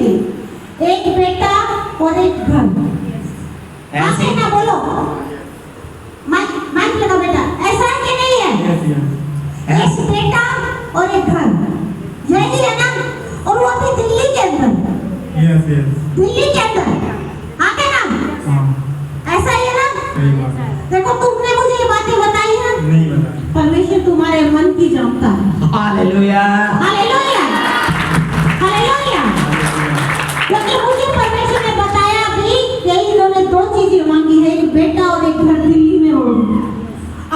देंगे, एक बेटा और एक घर। ऐसे ना बोलो, माइक लगाओ बेटा, ऐसा है कि नहीं है? एक बेटा और एक घर, यही है ना? और वो भी दिल्ली के अंदर। दिल्ली के अंदर आके ना, ऐसा ही है ना? देखो तुमने मुझे ये बातें बताई है, नहीं बताई। परमेश्वर तुम्हारे मन की जानता है। Hallelujah, hallelujah, hallelujah. क्योंकि मुझे परमेश्वर ने बताया भी यही इन्होंने दो चीजें मांगी है, एक बेटा और एक घर दिल्ली में हो।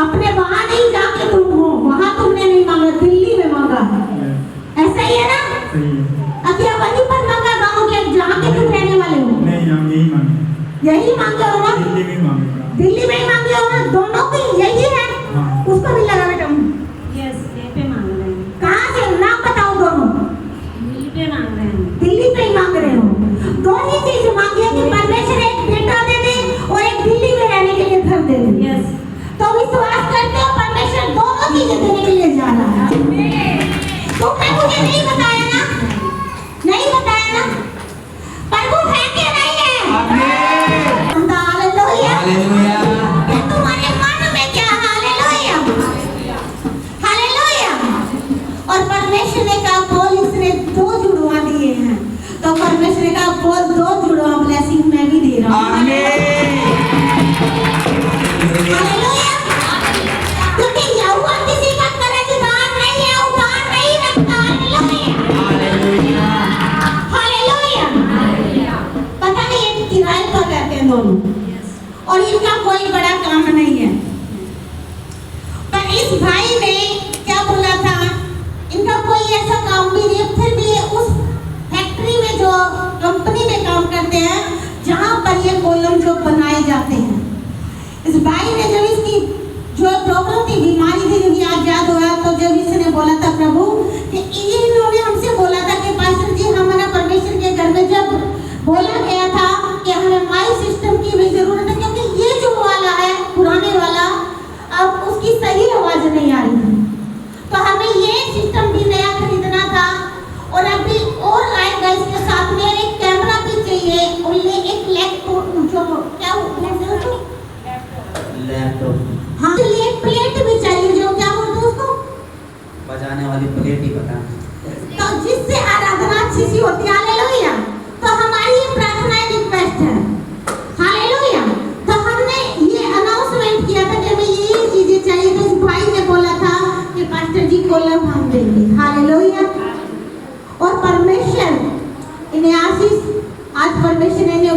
अपने वहां नहीं जाके तुम हो, वहां तुमने नहीं मांगा, दिल्ली में मांगा। ऐसा ही है ना? अब क्या वहीं पर मांगा गाँव के जहाँ के तुम रहने वाले हो? नहीं, हम यही मांगे। यही मांगे हो ना? दिल्ली में मांगे। दिल्ली में ही मांगे हो ना? दोनों की यही है। उसको भी लगा बेटा। यस, यहीं पे मांग रहे हैं। कहाँ से? नाम बताओ दोनों। दिल्ली पे मांग रहे हैं। दिल्ली पे ही मांग रहे हो। दो ही चीज मांगी है कि परमेश्वर एक बेटा दे दे और एक दिल्ली में रहने के लिए घर दे दे। यस। तो विश्वास करते हो परमेश्वर दोनों चीजें देने के लिए जा रहा है। तुमने मुझे नहीं बताया ना? नहीं बताया ना? प्रभु है कि नहीं है? Hallelujah, hallelujah. तुम्हारे मन में क्या? Hallelujah, hallelujah. और परमेश्वर ने कहा बोल, इसने दो जुड़वा दिए हैं, तो परमेश्वर ने कहा बोल दो जुड़वा ब्लेसिंग मैं भी दे रहा हूँ। हालेलुया। क्योंकि यहोवा किसी का कर्जदार नहीं है, उधार नहीं रखता। Hallelujah, hallelujah. पता नहीं ये किराए पर रहते हैं दोनों, और इनका कोई बड़ा काम नहीं है। पर इस भाई ने क्या बोला था, इनका कोई ऐसा काम भी नहीं, फिर भी ये उस फैक्ट्री में जो कंपनी में काम करते हैं जहाँ पर ये कॉलम जो बनाए जाते हैं। इस भाई ने जब इसकी जो प्रॉब्लम थी, बीमारी थी, जब ये याद हुआ तो जब इसने बोला था प्रभु कि इन्होंने हमसे बोला था कि पास्टर जी हमारा परमेश्वर के घर में जब बोला गया था कि हमें माइक सिस्टम की भी जरूरत है, क्योंकि ये जो वाला है पुराने वाला अब उसकी सही आवाज नहीं आ रही, तो हमें ये सिस्टम भी नया खरीदना था। और अभी और आएगा इसके साथ में एक कैमरा भी चाहिए, और ये एक लैपटॉप जो क्या लैपटॉप, हाँ ये प्लेट भी चाहिए, जो क्या बोलते हैं उसको, बजाने वाली प्लेट ही पता। तो जिससे आराधना अच्छी सी होती है। हालेलुया। तो हमारी ये प्रार्थना रिक्वेस्ट है। हालेलुया। तो हमने ये अनाउंसमेंट किया था कि हमें ये चीजें चाहिए, तो इस भाई ने बोला था कि पास्टर जी कॉलम हम देंगे। हालेलुया। और परमेश्वर इन्हें आशीष, आज परमेश्वर ने